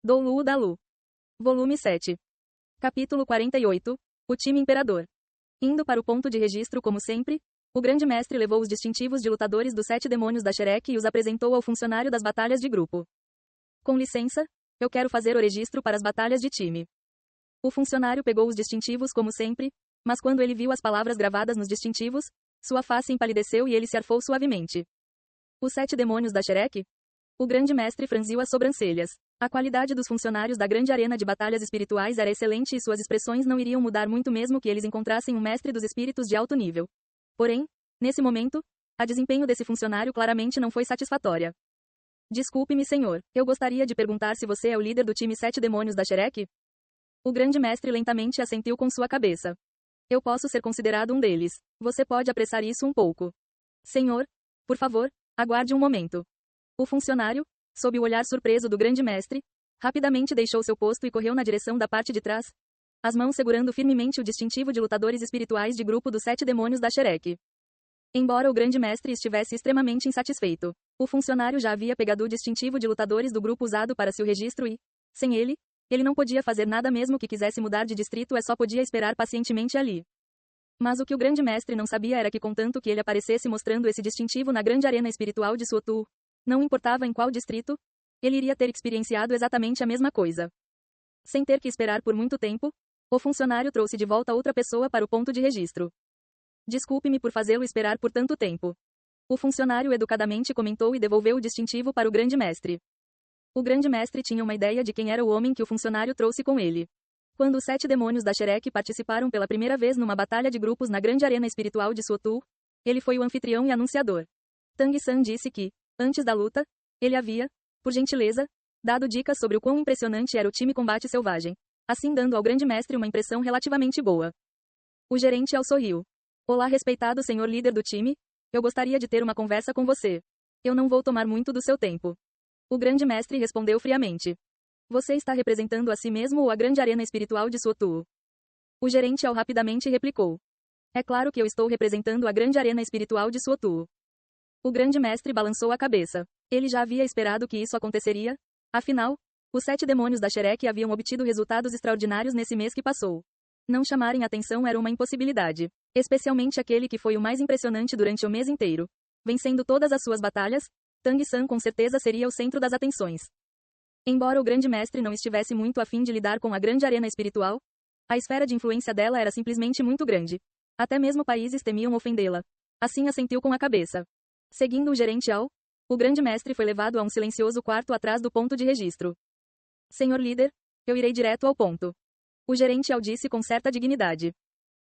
Do Lu da Lu. Volume 7. Capítulo 48. O time imperador. Indo para o ponto de registro como sempre, o grande mestre levou os distintivos de lutadores dos 7 demônios da Shrek e os apresentou ao funcionário das batalhas de grupo. Com licença, eu quero fazer o registro para as batalhas de time. O funcionário pegou os distintivos como sempre, mas quando ele viu as palavras gravadas nos distintivos, sua face empalideceu e ele se arfou suavemente. Os 7 demônios da Shrek? O grande mestre franziu as sobrancelhas. A qualidade dos funcionários da grande arena de batalhas espirituais era excelente e suas expressões não iriam mudar muito mesmo que eles encontrassem um mestre dos espíritos de alto nível. Porém, nesse momento, a desempenho desse funcionário claramente não foi satisfatória. Desculpe-me, senhor. Eu gostaria de perguntar se você é o líder do time 7 demônios da Shrek? O grande mestre lentamente assentiu com sua cabeça. Eu posso ser considerado um deles. Você pode apressar isso um pouco. Senhor, por favor, aguarde um momento. O funcionário, sob o olhar surpreso do grande mestre, rapidamente deixou seu posto e correu na direção da parte de trás, as mãos segurando firmemente o distintivo de lutadores espirituais de grupo dos 7 demônios da Shrek. Embora o grande mestre estivesse extremamente insatisfeito, o funcionário já havia pegado o distintivo de lutadores do grupo usado para seu registro e, sem ele, ele não podia fazer nada mesmo que quisesse mudar de distrito só podia esperar pacientemente ali. Mas o que o grande mestre não sabia era que contanto que ele aparecesse mostrando esse distintivo na grande arena espiritual de Suotu, não importava em qual distrito, ele iria ter experienciado exatamente a mesma coisa. Sem ter que esperar por muito tempo, o funcionário trouxe de volta outra pessoa para o ponto de registro. Desculpe-me por fazê-lo esperar por tanto tempo. O funcionário educadamente comentou e devolveu o distintivo para o grande mestre. O grande mestre tinha uma ideia de quem era o homem que o funcionário trouxe com ele. Quando os 7 demônios da Shrek participaram pela primeira vez numa batalha de grupos na grande arena espiritual de Suotu, ele foi o anfitrião e anunciador. Tang-san disse que, antes da luta, ele havia, por gentileza, dado dicas sobre o quão impressionante era o time combate selvagem, assim dando ao grande mestre uma impressão relativamente boa. O gerente sorriu. Olá, respeitado senhor líder do time, eu gostaria de ter uma conversa com você. Eu não vou tomar muito do seu tempo. O grande mestre respondeu friamente. Você está representando a si mesmo ou a grande arena espiritual de Suotu? O gerente rapidamente replicou. É claro que eu estou representando a grande arena espiritual de Suotu. O grande mestre balançou a cabeça. Ele já havia esperado que isso aconteceria. Afinal, os 7 demônios da Shrek haviam obtido resultados extraordinários nesse mês que passou. Não chamarem atenção era uma impossibilidade. Especialmente aquele que foi o mais impressionante durante o mês inteiro. Vencendo todas as suas batalhas, Tang-san com certeza seria o centro das atenções. Embora o grande mestre não estivesse muito a fim de lidar com a grande arena espiritual, a esfera de influência dela era simplesmente muito grande. Até mesmo países temiam ofendê-la. Assim assentiu com a cabeça. Seguindo o gerente o grande mestre foi levado a um silencioso quarto atrás do ponto de registro. Senhor líder, eu irei direto ao ponto. O gerente disse com certa dignidade.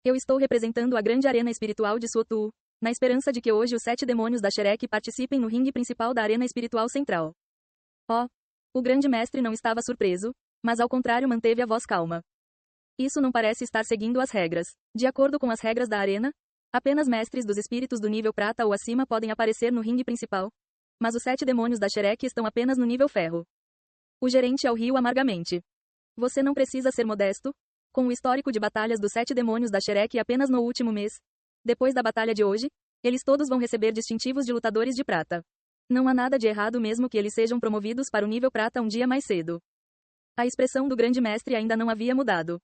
Eu estou representando a grande arena espiritual de Suotu, na esperança de que hoje os 7 demônios da Shrek participem no ringue principal da arena espiritual central. O grande mestre não estava surpreso, mas ao contrário manteve a voz calma. Isso não parece estar seguindo as regras. De acordo com as regras da arena, apenas mestres dos espíritos do nível prata ou acima podem aparecer no ringue principal. Mas os 7 demônios da Shrek estão apenas no nível ferro. O gerente riu amargamente. Você não precisa ser modesto. Com o histórico de batalhas dos 7 demônios da Shrek apenas no último mês, depois da batalha de hoje, eles todos vão receber distintivos de lutadores de prata. Não há nada de errado mesmo que eles sejam promovidos para o nível prata um dia mais cedo. A expressão do grande mestre ainda não havia mudado.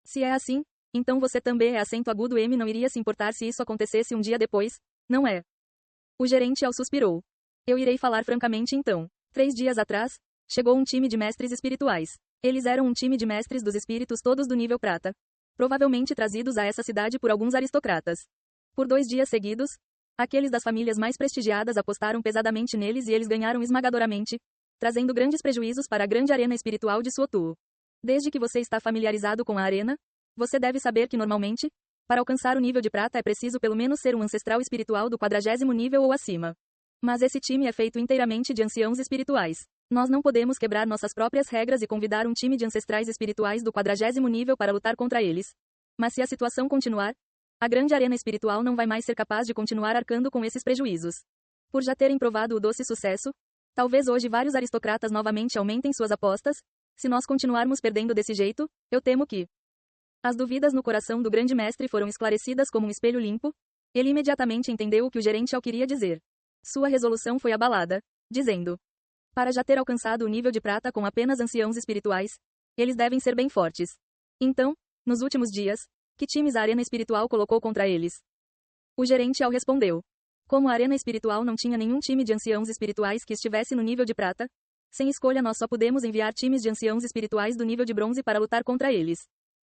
Se é assim, então você também é acento agudo M não iria se importar se isso acontecesse um dia depois, não é? O gerente suspirou. Eu irei falar francamente então. 3 dias atrás, chegou um time de mestres espirituais. Eles eram um time de mestres dos espíritos todos do nível prata. Provavelmente trazidos a essa cidade por alguns aristocratas. Por 2 dias seguidos, aqueles das famílias mais prestigiadas apostaram pesadamente neles e eles ganharam esmagadoramente, trazendo grandes prejuízos para a grande arena espiritual de Suotu. Desde que você está familiarizado com a arena, você deve saber que normalmente, para alcançar o nível de prata é preciso pelo menos ser um ancestral espiritual do 40º nível ou acima. Mas esse time é feito inteiramente de anciãos espirituais. Nós não podemos quebrar nossas próprias regras e convidar um time de ancestrais espirituais do 40º nível para lutar contra eles. Mas se a situação continuar, a grande arena espiritual não vai mais ser capaz de continuar arcando com esses prejuízos. Por já terem provado o doce sucesso, talvez hoje vários aristocratas novamente aumentem suas apostas. Se nós continuarmos perdendo desse jeito, eu temo que... As dúvidas no coração do grande mestre foram esclarecidas como um espelho limpo. Ele imediatamente entendeu o que o gerente queria dizer. Sua resolução foi abalada, dizendo: Para já ter alcançado o nível de prata com apenas anciãos espirituais, eles devem ser bem fortes. Então, nos últimos dias, que times a arena espiritual colocou contra eles? O gerente ao respondeu. Como a arena espiritual não tinha nenhum time de anciãos espirituais que estivesse no nível de prata, sem escolha nós só pudemos enviar times de anciãos espirituais do nível de bronze para lutar contra eles.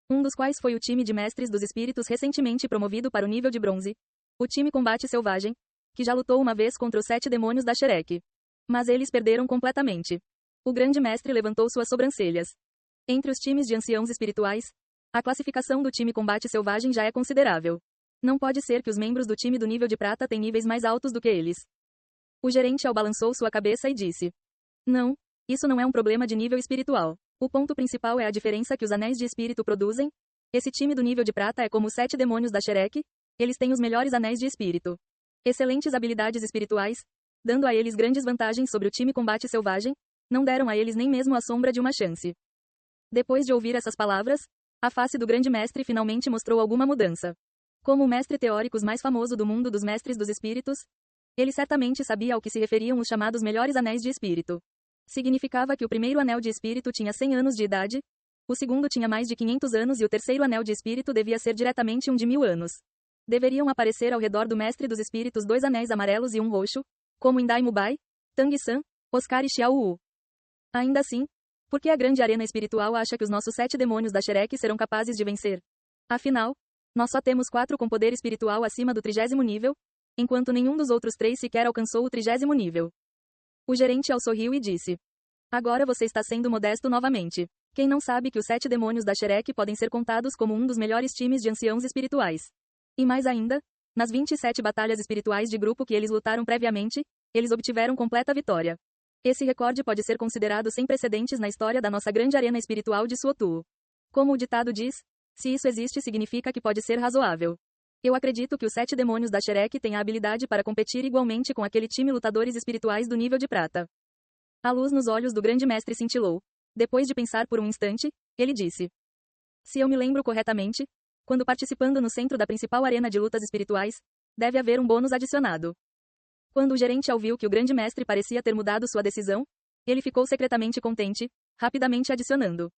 Um dos quais foi o time de mestres dos espíritos recentemente promovido para o nível de bronze. O time Combate Selvagem, que já lutou uma vez contra os 7 demônios da Shrek. Mas eles perderam completamente. O grande mestre levantou suas sobrancelhas. Entre os times de anciãos espirituais, a classificação do time Combate Selvagem já é considerável. Não pode ser que os membros do time do nível de prata tenham níveis mais altos do que eles. O gerente balançou sua cabeça e disse: Não, isso não é um problema de nível espiritual. O ponto principal é a diferença que os anéis de espírito produzem. Esse time do nível de prata é como os 7 demônios da Shrek, eles têm os melhores anéis de espírito. Excelentes habilidades espirituais, dando a eles grandes vantagens sobre o time Combate Selvagem, não deram a eles nem mesmo a sombra de uma chance. Depois de ouvir essas palavras, a face do grande mestre finalmente mostrou alguma mudança. Como o mestre teórico mais famoso do mundo dos mestres dos espíritos, ele certamente sabia ao que se referiam os chamados melhores anéis de espírito. Significava que o primeiro anel de espírito tinha 100 anos de idade, o segundo tinha mais de 500 anos e o terceiro anel de espírito devia ser diretamente um de 1000 anos. Deveriam aparecer ao redor do mestre dos espíritos 2 anéis amarelos e um roxo, como em Daimubai, Tang-san, Oscar e Xiao-Wu. Ainda assim, por que a grande arena espiritual acha que os nossos 7 demônios da Shrek serão capazes de vencer? Afinal, nós só temos 4 com poder espiritual acima do 30º nível, enquanto nenhum dos outros 3 sequer alcançou o 30º nível. O gerente sorriu e disse: Agora você está sendo modesto novamente. Quem não sabe que os 7 demônios da Shrek podem ser contados como um dos melhores times de anciãos espirituais? E mais ainda, nas 27 batalhas espirituais de grupo que eles lutaram previamente, eles obtiveram completa vitória. Esse recorde pode ser considerado sem precedentes na história da nossa grande arena espiritual de Suotu. Como o ditado diz, se isso existe significa que pode ser razoável. Eu acredito que os 7 demônios da Shrek têm a habilidade para competir igualmente com aquele time lutadores espirituais do nível de prata. A luz nos olhos do grande mestre cintilou. Depois de pensar por um instante, ele disse: Se eu me lembro corretamente, quando participando no centro da principal arena de lutas espirituais, deve haver um bônus adicionado. Quando o gerente ouviu que o grande mestre parecia ter mudado sua decisão, ele ficou secretamente contente, rapidamente adicionando: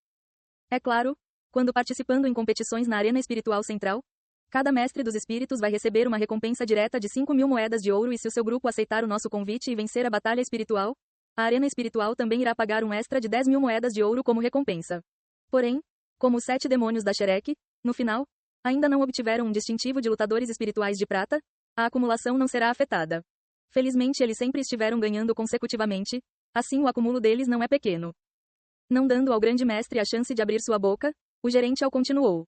É claro, quando participando em competições na arena espiritual central, cada mestre dos espíritos vai receber uma recompensa direta de 5.000 moedas de ouro e se o seu grupo aceitar o nosso convite e vencer a batalha espiritual, a arena espiritual também irá pagar um extra de 10.000 moedas de ouro como recompensa. Porém, como os 7 demônios da Shrek, no final, ainda não obtiveram um distintivo de lutadores espirituais de prata, a acumulação não será afetada. Felizmente eles sempre estiveram ganhando consecutivamente, assim o acúmulo deles não é pequeno. Não dando ao grande mestre a chance de abrir sua boca, o gerente continuou.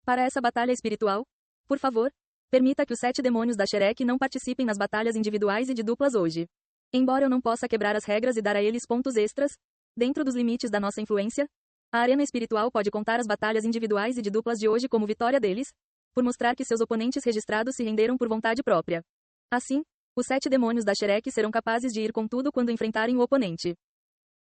Para essa batalha espiritual, por favor, permita que os 7 demônios da Shrek não participem nas batalhas individuais e de duplas hoje. Embora eu não possa quebrar as regras e dar a eles pontos extras, dentro dos limites da nossa influência, a arena espiritual pode contar as batalhas individuais e de duplas de hoje como vitória deles, por mostrar que seus oponentes registrados se renderam por vontade própria. Assim, os 7 demônios da Shrek serão capazes de ir com tudo quando enfrentarem o oponente.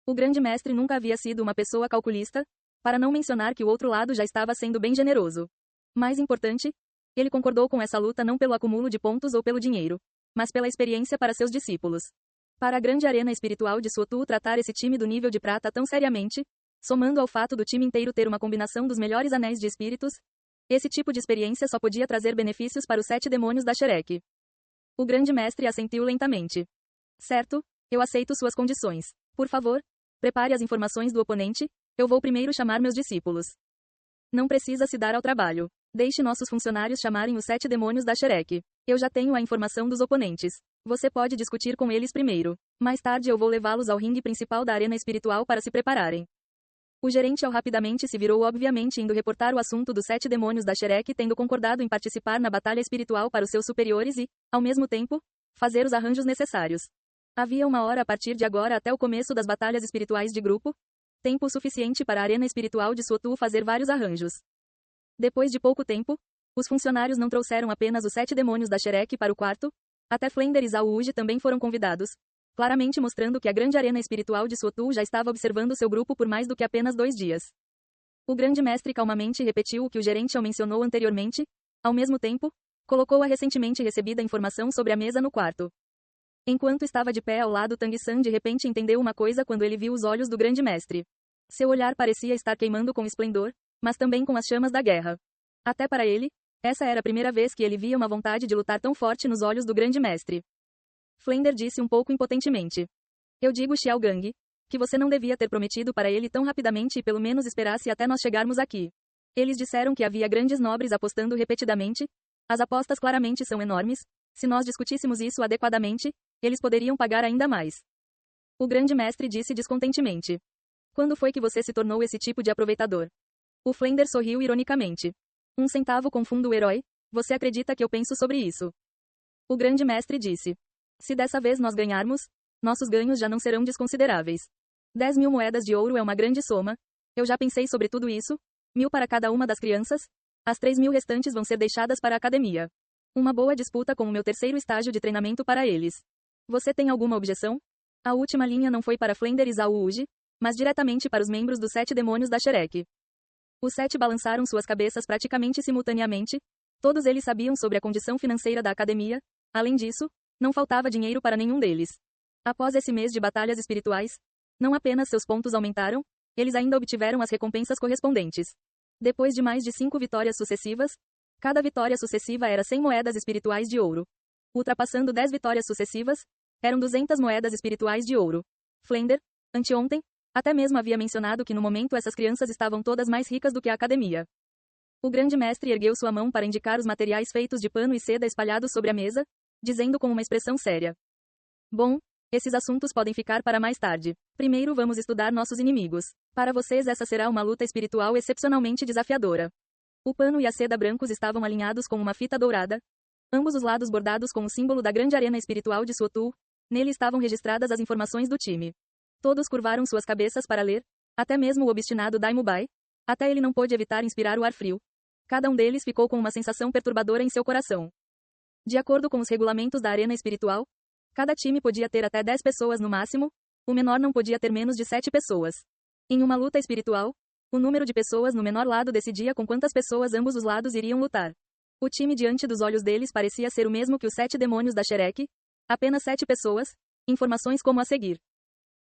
O grande mestre nunca havia sido uma pessoa calculista, para não mencionar que o outro lado já estava sendo bem generoso. Mais importante, ele concordou com essa luta não pelo acúmulo de pontos ou pelo dinheiro, mas pela experiência para seus discípulos. Para a grande arena espiritual de Suotu tratar esse time do nível de prata tão seriamente, somando ao fato do time inteiro ter uma combinação dos melhores anéis de espíritos, esse tipo de experiência só podia trazer benefícios para os 7 demônios da Shrek. O grande mestre assentiu lentamente. Certo, eu aceito suas condições. Por favor, prepare as informações do oponente, eu vou primeiro chamar meus discípulos. Não precisa se dar ao trabalho. Deixe nossos funcionários chamarem os 7 demônios da Shrek. Eu já tenho a informação dos oponentes. Você pode discutir com eles primeiro. Mais tarde eu vou levá-los ao ringue principal da arena espiritual para se prepararem. O gerente rapidamente se virou obviamente indo reportar o assunto dos 7 demônios da Shrek tendo concordado em participar na batalha espiritual para os seus superiores e, ao mesmo tempo, fazer os arranjos necessários. Havia 1 hora a partir de agora até o começo das batalhas espirituais de grupo, tempo suficiente para a arena espiritual de Suotu fazer vários arranjos. Depois de pouco tempo, os funcionários não trouxeram apenas os 7 demônios da Shrek para o quarto, até Flender e Zhao Wuji também foram convidados, claramente mostrando que a grande arena espiritual de Suotu já estava observando seu grupo por mais do que apenas 2 dias. O grande mestre calmamente repetiu o que o gerente mencionou anteriormente, ao mesmo tempo, colocou a recentemente recebida informação sobre a mesa no quarto. Enquanto estava de pé ao lado, Tang San de repente entendeu uma coisa quando ele viu os olhos do grande mestre. Seu olhar parecia estar queimando com esplendor, mas também com as chamas da guerra. Até para ele, essa era a primeira vez que ele via uma vontade de lutar tão forte nos olhos do grande mestre. Flender disse um pouco impotentemente. Eu digo, Xiao Gang, que você não devia ter prometido para ele tão rapidamente e pelo menos esperasse até nós chegarmos aqui. Eles disseram que havia grandes nobres apostando repetidamente. As apostas claramente são enormes. Se nós discutíssemos isso adequadamente, eles poderiam pagar ainda mais. O grande mestre disse descontentemente. Quando foi que você se tornou esse tipo de aproveitador? O Flender sorriu ironicamente. 1 centavo com fundo herói, você acredita que eu penso sobre isso? O grande mestre disse. Se dessa vez nós ganharmos, nossos ganhos já não serão desconsideráveis. 10.000 moedas de ouro é uma grande soma. Eu já pensei sobre tudo isso. 1.000 para cada uma das crianças. As 3.000 restantes vão ser deixadas para a academia. Uma boa disputa com o meu terceiro estágio de treinamento para eles. Você tem alguma objeção? A última linha não foi para Flender e Zhao Wuji, mas diretamente para os membros dos 7 demônios da Shrek. Os 7 balançaram suas cabeças praticamente simultaneamente. Todos eles sabiam sobre a condição financeira da academia. Além disso, não faltava dinheiro para nenhum deles. Após esse mês de batalhas espirituais, não apenas seus pontos aumentaram, eles ainda obtiveram as recompensas correspondentes. Depois de mais de 5 vitórias sucessivas, cada vitória sucessiva era 100 moedas espirituais de ouro. Ultrapassando 10 vitórias sucessivas, eram 200 moedas espirituais de ouro. Flender, anteontem, até mesmo havia mencionado que no momento essas crianças estavam todas mais ricas do que a academia. O grande mestre ergueu sua mão para indicar os materiais feitos de pano e seda espalhados sobre a mesa, dizendo com uma expressão séria. Bom, esses assuntos podem ficar para mais tarde. Primeiro vamos estudar nossos inimigos. Para vocês essa será uma luta espiritual excepcionalmente desafiadora. O pano e a seda brancos estavam alinhados com uma fita dourada, ambos os lados bordados com o símbolo da grande arena espiritual de Suotu. Nele estavam registradas as informações do time. Todos curvaram suas cabeças para ler, até mesmo o obstinado Daimubai. Até ele não pôde evitar inspirar o ar frio. Cada um deles ficou com uma sensação perturbadora em seu coração. De acordo com os regulamentos da arena espiritual, cada time podia ter até 10 pessoas no máximo, o menor não podia ter menos de 7 pessoas. Em uma luta espiritual, o número de pessoas no menor lado decidia com quantas pessoas ambos os lados iriam lutar. O time diante dos olhos deles parecia ser o mesmo que os 7 demônios da Shrek, apenas 7 pessoas, informações como a seguir.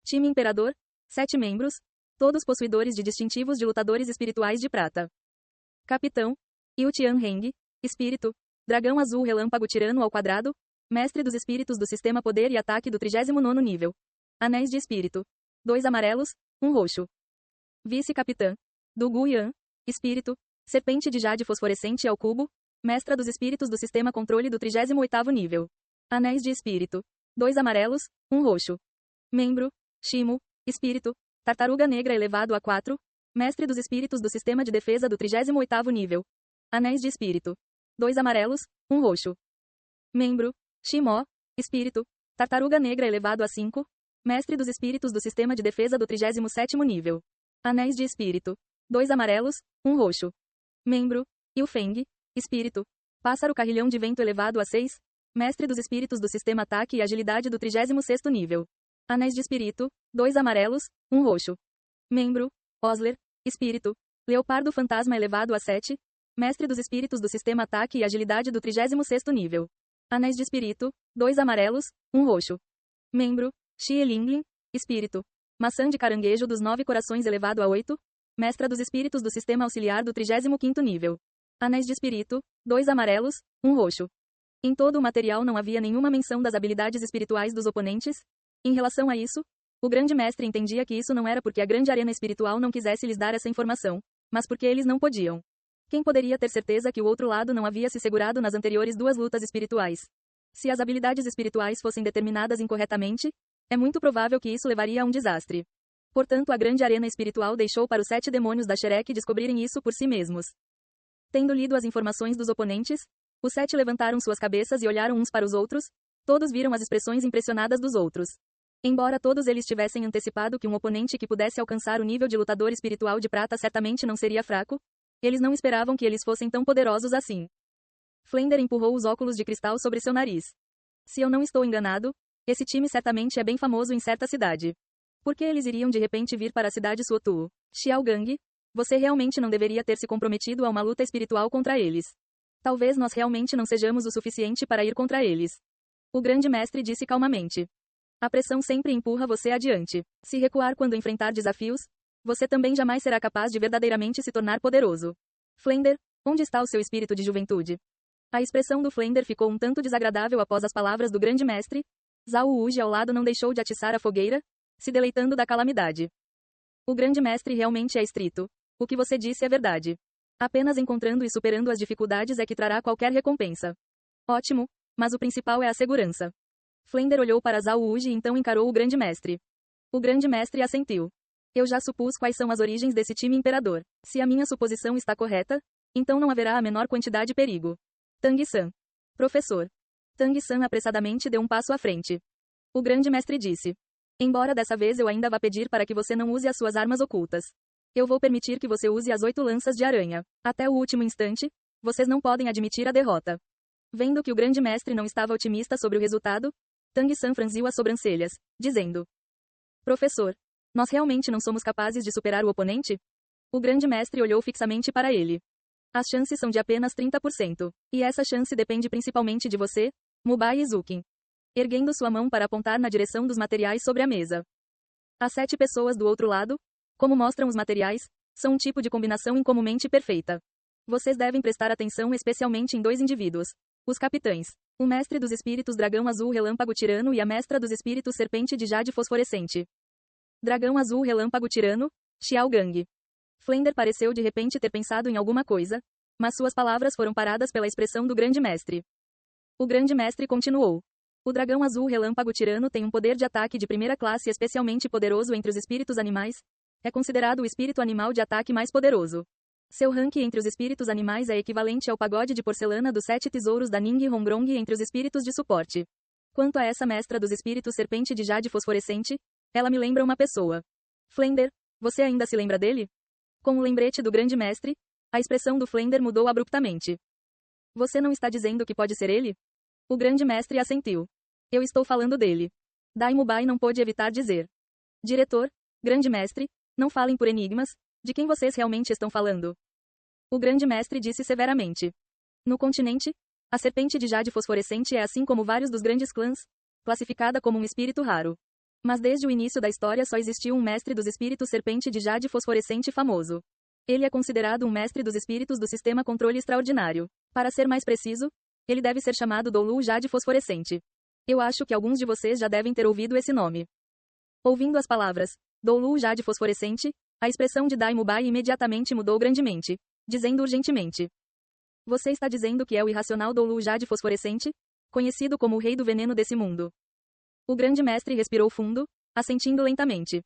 Time Imperador, 7 membros, todos possuidores de distintivos de lutadores espirituais de prata. Capitão, Yu Tianheng, Espírito, Dragão Azul Relâmpago Tirano ao quadrado, Mestre dos Espíritos do Sistema Poder e Ataque do 39º nível. Anéis de Espírito. 2 amarelos, 1 roxo. Vice-Capitã, Du Guyan, Espírito, Serpente de Jade Fosforescente ao cubo, Mestra dos Espíritos do Sistema Controle do 38º nível. Anéis de Espírito. 2 amarelos, 1 roxo. Membro, Shimo, Espírito, Tartaruga Negra elevado a 4, Mestre dos Espíritos do Sistema de Defesa do 38º nível. Anéis de Espírito. 2 amarelos, 1 roxo. Membro, Shimo, Espírito, Tartaruga Negra elevado a 5, Mestre dos Espíritos do Sistema de Defesa do 37º nível. Anéis de Espírito. 2 amarelos, 1 roxo. Membro, Yufeng, Espírito, Pássaro Carrilhão de Vento elevado a 6, Mestre dos Espíritos do Sistema Ataque e Agilidade do 36º nível. Anéis de Espírito. 2 amarelos, 1 roxo. Membro, Osler, Espírito, Leopardo Fantasma elevado a 7, Mestre dos Espíritos do Sistema Ataque e Agilidade do 36º nível. Anéis de Espírito. 2 amarelos, 1 roxo. Membro, Xie Linglin, Espírito, Maçã de Caranguejo dos 9 Corações elevado a 8, Mestra dos Espíritos do Sistema Auxiliar do 35º nível. Anéis de Espírito. 2 amarelos, 1 roxo. Em todo o material não havia nenhuma menção das habilidades espirituais dos oponentes. Em relação a isso, o grande mestre entendia que isso não era porque a grande arena espiritual não quisesse lhes dar essa informação, mas porque eles não podiam. Quem poderia ter certeza que o outro lado não havia se segurado nas anteriores 2 lutas espirituais? Se as habilidades espirituais fossem determinadas incorretamente, é muito provável que isso levaria a um desastre. Portanto, a grande arena espiritual deixou para os 7 demônios da Shrek descobrirem isso por si mesmos. Tendo lido as informações dos oponentes, os 7 levantaram suas cabeças e olharam uns para os outros. Todos viram as expressões impressionadas dos outros. Embora todos eles tivessem antecipado que um oponente que pudesse alcançar o nível de lutador espiritual de prata certamente não seria fraco, eles não esperavam que eles fossem tão poderosos assim. Flender empurrou os óculos de cristal sobre seu nariz. Se eu não estou enganado, esse time certamente é bem famoso em certa cidade. Por que eles iriam de repente vir para a cidade Suotu? Xiao Gang, você realmente não deveria ter se comprometido a uma luta espiritual contra eles. Talvez nós realmente não sejamos o suficiente para ir contra eles. O grande mestre disse calmamente. A pressão sempre empurra você adiante. Se recuar quando enfrentar desafios, você também jamais será capaz de verdadeiramente se tornar poderoso. Flender, onde está o seu espírito de juventude? A expressão do Flender ficou um tanto desagradável após as palavras do grande mestre. Zhao Wuji ao lado não deixou de atiçar a fogueira, se deleitando da calamidade. O grande mestre realmente é estrito. O que você disse é verdade. Apenas encontrando e superando as dificuldades é que trará qualquer recompensa. Ótimo, mas o principal é a segurança. Flender olhou para Zhao Wuji e então encarou o grande mestre. O grande mestre assentiu. Eu já supus quais são as origens desse time imperador. Se a minha suposição está correta, então não haverá a menor quantidade de perigo. Tang-san. Professor. Tang-san apressadamente deu um passo à frente. O grande mestre disse. Embora dessa vez eu ainda vá pedir para que você não use as suas armas ocultas. Eu vou permitir que você use as 8 lanças de aranha. Até o último instante, vocês não podem admitir a derrota. Vendo que o grande mestre não estava otimista sobre o resultado, Tang-san franziu as sobrancelhas, dizendo. Professor. Nós realmente não somos capazes de superar o oponente? O grande mestre olhou fixamente para ele. As chances são de apenas 30%. E essa chance depende principalmente de você, Mubai Izukin. Erguendo sua mão para apontar na direção dos materiais sobre a mesa. As 7 pessoas do outro lado, como mostram os materiais, são um tipo de combinação incomumente perfeita. Vocês devem prestar atenção especialmente em 2 indivíduos. Os capitães. O mestre dos espíritos dragão azul relâmpago tirano e a mestra dos espíritos serpente de jade fosforescente. Dragão azul relâmpago tirano, Xiao Gang. Flender pareceu de repente ter pensado em alguma coisa, mas suas palavras foram paradas pela expressão do grande mestre. O grande mestre continuou. O dragão azul relâmpago tirano tem um poder de ataque de primeira classe especialmente poderoso entre os espíritos animais. É considerado o espírito animal de ataque mais poderoso. Seu ranking entre os espíritos animais é equivalente ao pagode de porcelana dos 7 tesouros da Ning Hongrong entre os espíritos de suporte. Quanto a essa mestra dos espíritos serpente de jade fosforescente, ela me lembra uma pessoa. Flender, você ainda se lembra dele? Com o lembrete do grande mestre, a expressão do Flender mudou abruptamente. Você não está dizendo que pode ser ele? O grande mestre assentiu. Eu estou falando dele. Daimubai não pôde evitar dizer. Diretor, grande mestre, não falem por enigmas, de quem vocês realmente estão falando? O grande mestre disse severamente. No continente, a serpente de jade fosforescente é assim como vários dos grandes clãs, classificada como um espírito raro. Mas desde o início da história só existiu um mestre dos espíritos serpente de jade fosforescente famoso. Ele é considerado um mestre dos espíritos do sistema controle extraordinário. Para ser mais preciso, ele deve ser chamado Doulu Jade Fosforescente. Eu acho que alguns de vocês já devem ter ouvido esse nome. Ouvindo as palavras, Doulu Jade Fosforescente, a expressão de Daimubai imediatamente mudou grandemente, dizendo urgentemente. Você está dizendo que é o irracional Doulu Jade Fosforescente, conhecido como o rei do veneno desse mundo. O grande mestre respirou fundo, assentindo lentamente.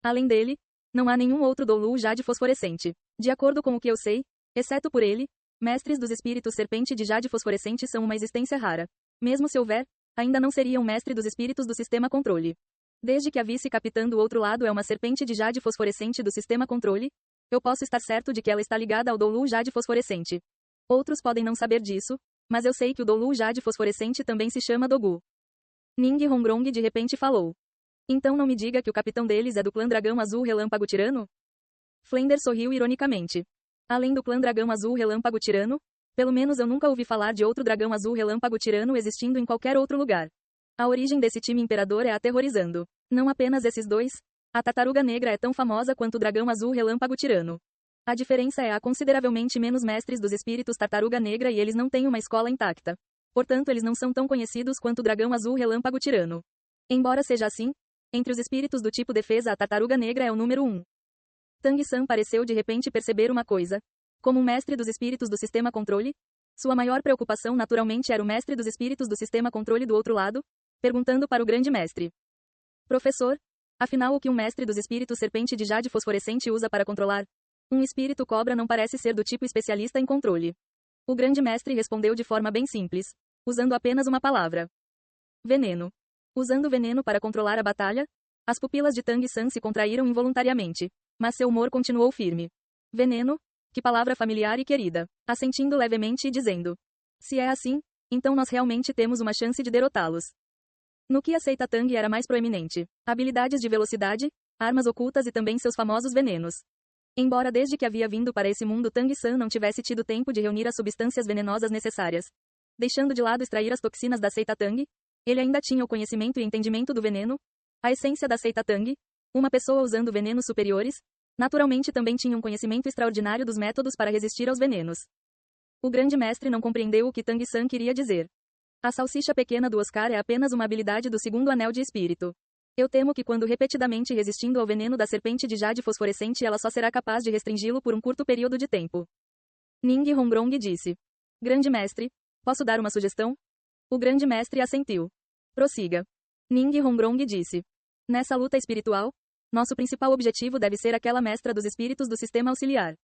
Além dele, não há nenhum outro Doulu Jade Fosforescente. De acordo com o que eu sei, exceto por ele, mestres dos espíritos serpente de jade fosforescente são uma existência rara. Mesmo se houver, ainda não seria um mestre dos espíritos do sistema controle. Desde que a vice-capitã do outro lado é uma serpente de jade fosforescente do sistema controle, eu posso estar certo de que ela está ligada ao Doulu Jade Fosforescente. Outros podem não saber disso, mas eu sei que o Doulu Jade Fosforescente também se chama Dogu. Ning Hongrong de repente falou. Então não me diga que o capitão deles é do clã Dragão Azul Relâmpago Tirano? Flender sorriu ironicamente. Além do clã Dragão Azul Relâmpago Tirano, pelo menos eu nunca ouvi falar de outro Dragão Azul Relâmpago Tirano existindo em qualquer outro lugar. A origem desse time imperador é aterrorizando. Não apenas esses dois. A Tartaruga Negra é tão famosa quanto o Dragão Azul Relâmpago Tirano. A diferença é há consideravelmente menos mestres dos espíritos Tartaruga Negra e eles não têm uma escola intacta. Portanto eles não são tão conhecidos quanto o Dragão Azul Relâmpago Tirano. Embora seja assim, entre os espíritos do tipo defesa a Tartaruga Negra é o número 1. Tang-san pareceu de repente perceber uma coisa. Como um mestre dos espíritos do sistema controle, sua maior preocupação naturalmente era o mestre dos espíritos do sistema controle do outro lado, perguntando para o grande mestre. Professor, afinal o que um mestre dos espíritos serpente de jade fosforescente usa para controlar? Um espírito cobra não parece ser do tipo especialista em controle. O grande mestre respondeu de forma bem simples, usando apenas uma palavra. Veneno. Usando veneno para controlar a batalha, as pupilas de Tang-san se contraíram involuntariamente, mas seu humor continuou firme. Veneno? Que palavra familiar e querida. Assentindo levemente e dizendo. Se é assim, então nós realmente temos uma chance de derrotá-los. No que aceita Tang era mais proeminente. Habilidades de velocidade, armas ocultas e também seus famosos venenos. Embora desde que havia vindo para esse mundo Tang-san não tivesse tido tempo de reunir as substâncias venenosas necessárias, deixando de lado extrair as toxinas da seita Tang, Ele ainda tinha o conhecimento e entendimento do veneno, a essência da seita Tang. Uma pessoa usando venenos superiores, naturalmente também tinha um conhecimento extraordinário dos métodos para resistir aos venenos. O grande mestre não compreendeu o que Tang San queria dizer. A salsicha pequena do Oscar é apenas uma habilidade do segundo anel de espírito. Eu temo que quando repetidamente resistindo ao veneno da serpente de jade fosforescente ela só será capaz de restringi-lo por um curto período de tempo. Ning Hongrong disse. Grande mestre, posso dar uma sugestão? O grande mestre assentiu. Prossiga. Ning Hongrong disse. Nessa luta espiritual, nosso principal objetivo deve ser aquela mestra dos espíritos do sistema auxiliar.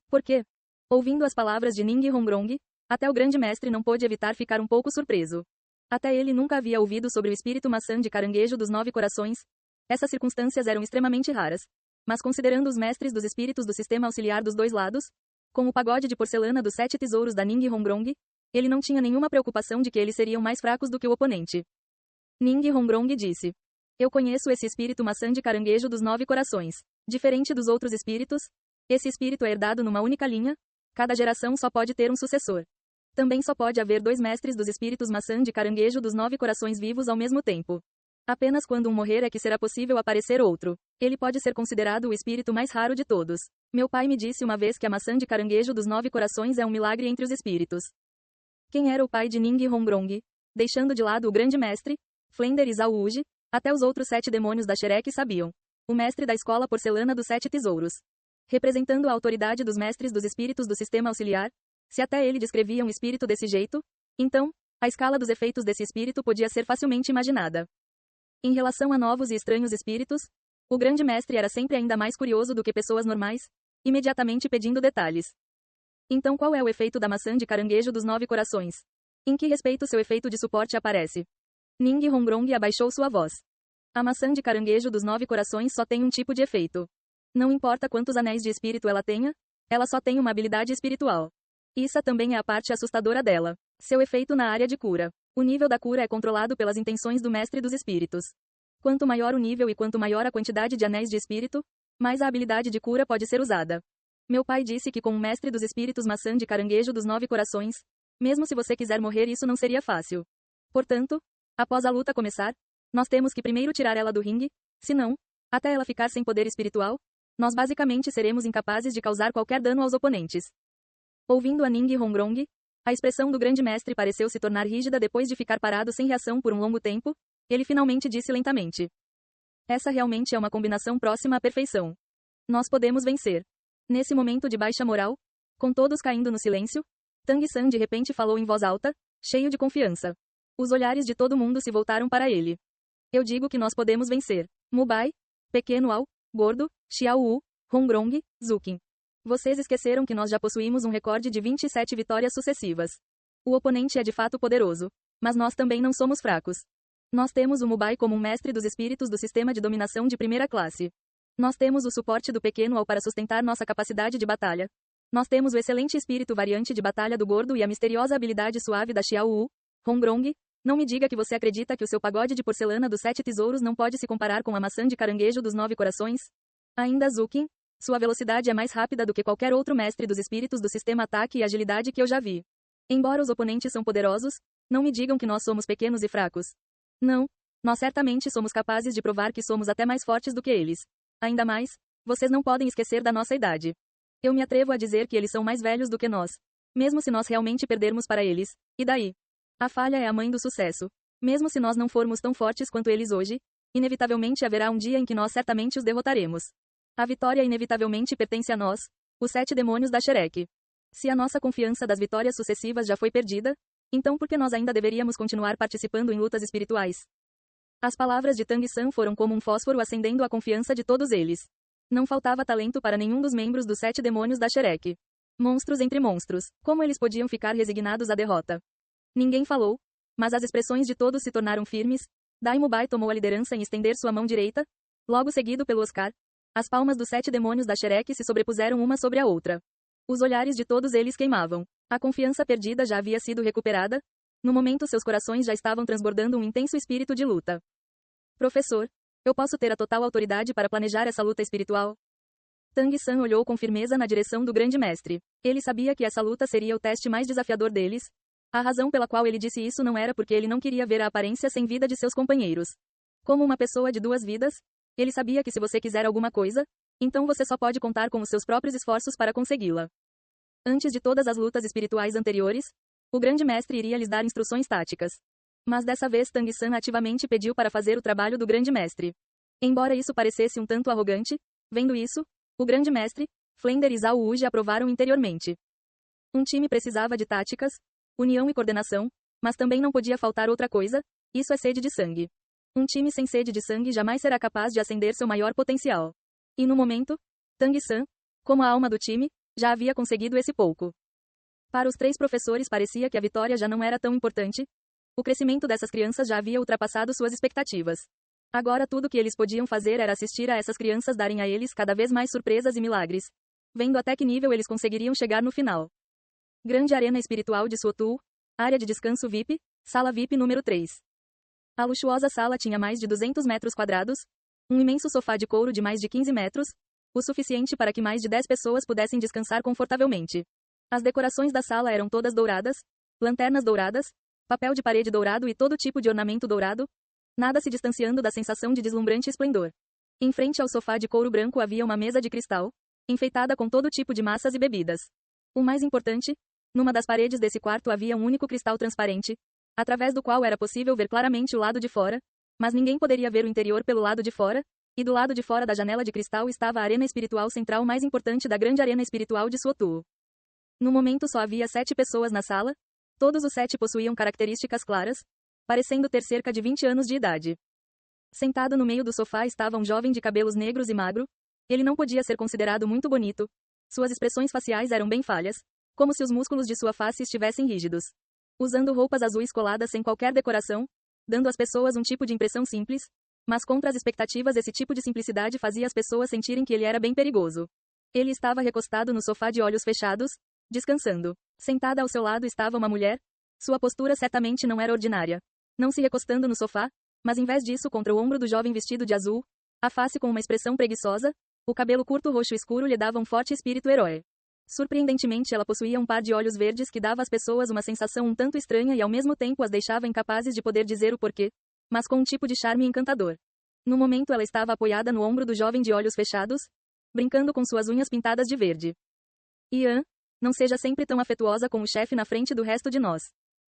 Por quê? Ouvindo as palavras de Ning Hongrong, até o grande mestre não pôde evitar ficar um pouco surpreso. Até ele nunca havia ouvido sobre o espírito maçã de caranguejo dos 9 corações. Essas circunstâncias eram extremamente raras. Mas considerando os mestres dos espíritos do sistema auxiliar dos dois lados, com o pagode de porcelana dos 7 tesouros da Ning Hongrong, ele não tinha nenhuma preocupação de que eles seriam mais fracos do que o oponente. Ning Hongrong disse. Eu conheço esse espírito maçã de caranguejo dos 9 corações. Diferente dos outros espíritos, esse espírito é herdado numa única linha. Cada geração só pode ter um sucessor. Também só pode haver 2 mestres dos espíritos maçã de caranguejo dos 9 corações vivos ao mesmo tempo. Apenas quando um morrer é que será possível aparecer outro. Ele pode ser considerado o espírito mais raro de todos. Meu pai me disse uma vez que a maçã de caranguejo dos 9 corações é um milagre entre os espíritos. Quem era o pai de Ning Hongrong? Deixando de lado o grande mestre, Flender e Zhao Wuji, até os outros 7 demônios da Shrek sabiam. O mestre da escola porcelana dos 7 tesouros. Representando a autoridade dos mestres dos espíritos do sistema auxiliar, se até ele descrevia um espírito desse jeito, então, a escala dos efeitos desse espírito podia ser facilmente imaginada. Em relação a novos e estranhos espíritos, o grande mestre era sempre ainda mais curioso do que pessoas normais, imediatamente pedindo detalhes. Então qual é o efeito da maçã de caranguejo dos 9 corações? Em que respeito seu efeito de suporte aparece? Ning Hongrong abaixou sua voz. A maçã de caranguejo dos 9 corações só tem um tipo de efeito. Não importa quantos anéis de espírito ela tenha, ela só tem uma habilidade espiritual. Isso também é a parte assustadora dela. Seu efeito na área de cura. O nível da cura é controlado pelas intenções do mestre dos espíritos. Quanto maior o nível e quanto maior a quantidade de anéis de espírito, mais a habilidade de cura pode ser usada. Meu pai disse que com o mestre dos espíritos maçã de caranguejo dos 9 corações, mesmo se você quiser morrer isso não seria fácil. Portanto, após a luta começar, nós temos que primeiro tirar ela do ringue, senão, até ela ficar sem poder espiritual, nós basicamente seremos incapazes de causar qualquer dano aos oponentes. Ouvindo a Ning Hongrong, a expressão do grande mestre pareceu se tornar rígida depois de ficar parado sem reação por um longo tempo. Ele finalmente disse lentamente. Essa realmente é uma combinação próxima à perfeição. Nós podemos vencer. Nesse momento de baixa moral, com todos caindo no silêncio, Tang San de repente falou em voz alta, cheio de confiança. Os olhares de todo mundo se voltaram para ele. Eu digo que nós podemos vencer. Mubai, Pequeno Ao, Gordo, Xiao Wu, Hongrong, Zukin. Vocês esqueceram que nós já possuímos um recorde de 27 vitórias sucessivas. O oponente é de fato poderoso. Mas nós também não somos fracos. Nós temos o Mubai como um mestre dos espíritos do sistema de dominação de primeira classe. Nós temos o suporte do Pequeno Ao para sustentar nossa capacidade de batalha. Nós temos o excelente espírito variante de batalha do Gordo e a misteriosa habilidade suave da Xiao Wu. Hongrong, não me diga que você acredita que o seu pagode de porcelana dos 7 tesouros não pode se comparar com a maçã de caranguejo dos 9 corações? Ainda Zukin, sua velocidade é mais rápida do que qualquer outro mestre dos espíritos do sistema ataque e agilidade que eu já vi. Embora os oponentes são poderosos, não me digam que nós somos pequenos e fracos. Não, nós certamente somos capazes de provar que somos até mais fortes do que eles. Ainda mais, vocês não podem esquecer da nossa idade. Eu me atrevo a dizer que eles são mais velhos do que nós. Mesmo se nós realmente perdermos para eles, e daí? A falha é a mãe do sucesso. Mesmo se nós não formos tão fortes quanto eles hoje, inevitavelmente haverá um dia em que nós certamente os derrotaremos. A vitória inevitavelmente pertence a nós, os 7 demônios da Shrek. Se a nossa confiança das vitórias sucessivas já foi perdida, então por que nós ainda deveríamos continuar participando em lutas espirituais? As palavras de Tang San foram como um fósforo acendendo a confiança de todos eles. Não faltava talento para nenhum dos membros dos 7 demônios da Shrek. Monstros entre monstros, como eles podiam ficar resignados à derrota? Ninguém falou, mas as expressões de todos se tornaram firmes. Dai Mubai tomou a liderança em estender sua mão direita, logo seguido pelo Oscar. As palmas dos 7 demônios da Shrek se sobrepuseram uma sobre a outra. Os olhares de todos eles queimavam. A confiança perdida já havia sido recuperada. No momento seus corações já estavam transbordando um intenso espírito de luta. Professor, eu posso ter a total autoridade para planejar essa luta espiritual? Tang San olhou com firmeza na direção do grande mestre. Ele sabia que essa luta seria o teste mais desafiador deles. A razão pela qual ele disse isso não era porque ele não queria ver a aparência sem vida de seus companheiros. Como uma pessoa de duas vidas, ele sabia que se você quiser alguma coisa, então você só pode contar com os seus próprios esforços para consegui-la. Antes de todas as lutas espirituais anteriores, o grande mestre iria lhes dar instruções táticas. Mas dessa vez Tang San ativamente pediu para fazer o trabalho do grande mestre. Embora isso parecesse um tanto arrogante, vendo isso, o grande mestre, Flender e Zhao Wuji aprovaram interiormente. Um time precisava de táticas, união e coordenação, mas também não podia faltar outra coisa, isso é sede de sangue. Um time sem sede de sangue jamais será capaz de acender seu maior potencial. E no momento, Tang San, como a alma do time, já havia conseguido esse pouco. Para os três professores parecia que a vitória já não era tão importante. O crescimento dessas crianças já havia ultrapassado suas expectativas. Agora tudo que eles podiam fazer era assistir a essas crianças darem a eles cada vez mais surpresas e milagres, vendo até que nível eles conseguiriam chegar no final. Grande Arena Espiritual de Suotu, área de descanso VIP, sala VIP número 3. A luxuosa sala tinha mais de 200 metros quadrados, um imenso sofá de couro de mais de 15 metros, o suficiente para que mais de 10 pessoas pudessem descansar confortavelmente. As decorações da sala eram todas douradas, lanternas douradas, papel de parede dourado e todo tipo de ornamento dourado, nada se distanciando da sensação de deslumbrante esplendor. Em frente ao sofá de couro branco havia uma mesa de cristal, enfeitada com todo tipo de massas e bebidas. O mais importante, numa das paredes desse quarto havia um único cristal transparente, através do qual era possível ver claramente o lado de fora, mas ninguém poderia ver o interior pelo lado de fora, e do lado de fora da janela de cristal estava a arena espiritual central mais importante da grande arena espiritual de Suotu. No momento só havia 7 pessoas na sala, todos os 7 possuíam características claras, parecendo ter cerca de 20 anos de idade. Sentado no meio do sofá estava um jovem de cabelos negros e magro, ele não podia ser considerado muito bonito, suas expressões faciais eram bem falhas, como se os músculos de sua face estivessem rígidos. Usando roupas azuis coladas sem qualquer decoração, dando às pessoas um tipo de impressão simples, mas contra as expectativas esse tipo de simplicidade fazia as pessoas sentirem que ele era bem perigoso. Ele estava recostado no sofá de olhos fechados, descansando. Sentada ao seu lado estava uma mulher, sua postura certamente não era ordinária. Não se recostando no sofá, mas em vez disso contra o ombro do jovem vestido de azul, a face com uma expressão preguiçosa, o cabelo curto roxo escuro lhe dava um forte espírito herói. Surpreendentemente ela possuía um par de olhos verdes que dava às pessoas uma sensação um tanto estranha e ao mesmo tempo as deixava incapazes de poder dizer o porquê, mas com um tipo de charme encantador. No momento ela estava apoiada no ombro do jovem de olhos fechados, brincando com suas unhas pintadas de verde. Ian, não seja sempre tão afetuosa com o chefe na frente do resto de nós.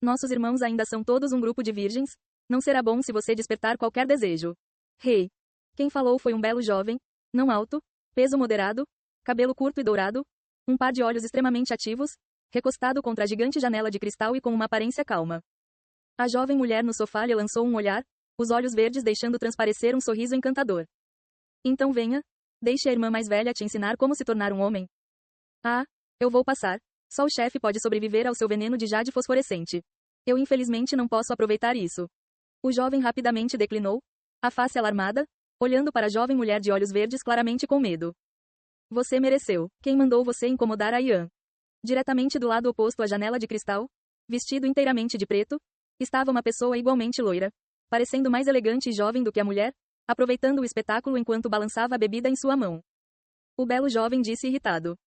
Nossos irmãos ainda são todos um grupo de virgens, não será bom se você despertar qualquer desejo. Rei. Quem falou foi um belo jovem, não alto, peso moderado, cabelo curto e dourado, um par de olhos extremamente ativos, recostado contra a gigante janela de cristal e com uma aparência calma. A jovem mulher no sofá lhe lançou um olhar, os olhos verdes deixando transparecer um sorriso encantador. Então venha, deixe a irmã mais velha te ensinar como se tornar um homem. Ah, eu vou passar. Só o chefe pode sobreviver ao seu veneno de jade fosforescente. Eu infelizmente não posso aproveitar isso. O jovem rapidamente declinou, a face alarmada, olhando para a jovem mulher de olhos verdes claramente com medo. Você mereceu. Quem mandou você incomodar a Ian? Diretamente do lado oposto à janela de cristal, vestido inteiramente de preto, estava uma pessoa igualmente loira, parecendo mais elegante e jovem do que a mulher, aproveitando o espetáculo enquanto balançava a bebida em sua mão. O belo jovem disse irritado.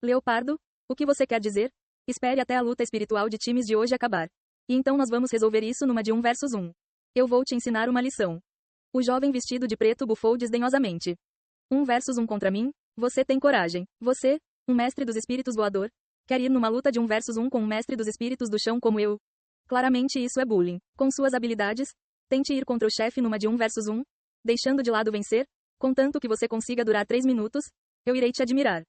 Leopardo, o que você quer dizer? Espere até a luta espiritual de times de hoje acabar. E então nós vamos resolver isso numa de 1 versus 1. Eu vou te ensinar uma lição. O jovem vestido de preto bufou desdenhosamente. 1 versus 1 contra mim? Você tem coragem. Você, um mestre dos espíritos voador, quer ir numa luta de 1 versus 1 com um mestre dos espíritos do chão como eu? Claramente isso é bullying. Com suas habilidades, tente ir contra o chefe numa de 1 versus 1, deixando de lado vencer, contanto que você consiga durar 3 minutos, eu irei te admirar.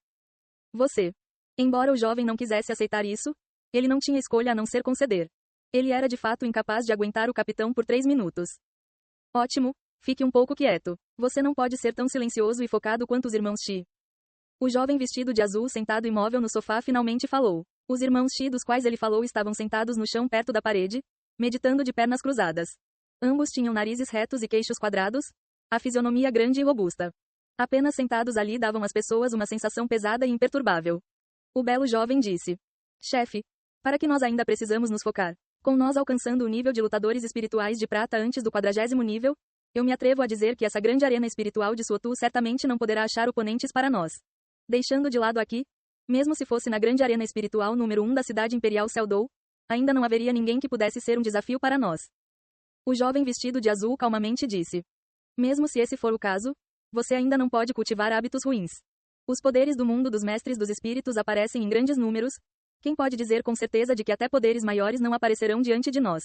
Você. Embora o jovem não quisesse aceitar isso, ele não tinha escolha a não ser conceder. Ele era de fato incapaz de aguentar o capitão por 3 minutos. Ótimo, fique um pouco quieto. Você não pode ser tão silencioso e focado quanto os irmãos Shi. O jovem vestido de azul sentado imóvel no sofá finalmente falou. Os irmãos Shi dos quais ele falou estavam sentados no chão perto da parede, meditando de pernas cruzadas. Ambos tinham narizes retos e queixos quadrados, a fisionomia grande e robusta. Apenas sentados ali davam às pessoas uma sensação pesada e imperturbável. O belo jovem disse. Chefe, para que nós ainda precisamos nos focar? Com nós alcançando o nível de lutadores espirituais de prata antes do 40º nível, eu me atrevo a dizer que essa grande arena espiritual de Suotu certamente não poderá achar oponentes para nós. Deixando de lado aqui, mesmo se fosse na grande arena espiritual número 1 da cidade imperial Seldou, ainda não haveria ninguém que pudesse ser um desafio para nós. O jovem vestido de azul calmamente disse. Mesmo se esse for o caso, você ainda não pode cultivar hábitos ruins. Os poderes do mundo dos mestres dos espíritos aparecem em grandes números. Quem pode dizer com certeza de que até poderes maiores não aparecerão diante de nós?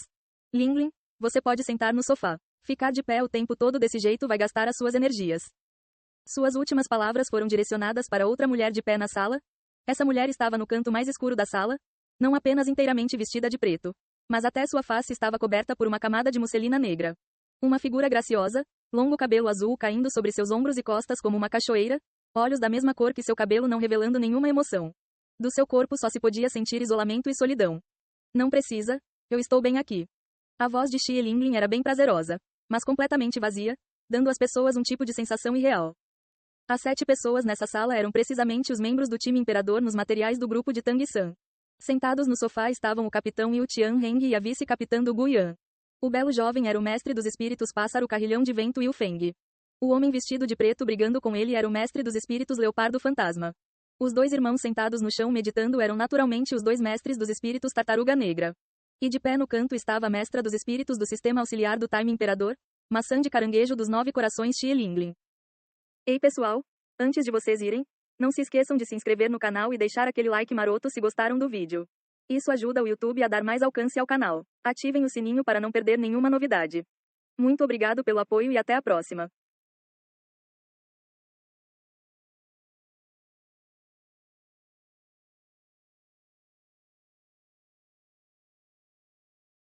Linglin, você pode sentar no sofá. Ficar de pé o tempo todo desse jeito vai gastar as suas energias. Suas últimas palavras foram direcionadas para outra mulher de pé na sala. Essa mulher estava no canto mais escuro da sala, não apenas inteiramente vestida de preto, mas até sua face estava coberta por uma camada de musselina negra. Uma figura graciosa, longo cabelo azul caindo sobre seus ombros e costas como uma cachoeira, olhos da mesma cor que seu cabelo não revelando nenhuma emoção. Do seu corpo só se podia sentir isolamento e solidão. Não precisa, eu estou bem aqui. A voz de Xie Linglin era bem prazerosa, mas completamente vazia, dando às pessoas um tipo de sensação irreal. As 7 pessoas nessa sala eram precisamente os membros do time Imperador nos materiais do grupo de Tang San. Sentados no sofá estavam o capitão Yu Tianheng e a vice-capitã do Guian. O belo jovem era o mestre dos espíritos Pássaro Carrilhão de Vento Yu Feng. O homem vestido de preto brigando com ele era o mestre dos espíritos Leopardo Fantasma. Os 2 irmãos sentados no chão meditando eram naturalmente os 2 mestres dos espíritos Tartaruga Negra. E de pé no canto estava a mestra dos espíritos do sistema auxiliar do Time Imperador, maçã de caranguejo dos 9 corações Xie Linglin. Ei pessoal, antes de vocês irem, não se esqueçam de se inscrever no canal e deixar aquele like maroto se gostaram do vídeo. Isso ajuda o YouTube a dar mais alcance ao canal. Ativem o sininho para não perder nenhuma novidade. Muito obrigado pelo apoio e até a próxima.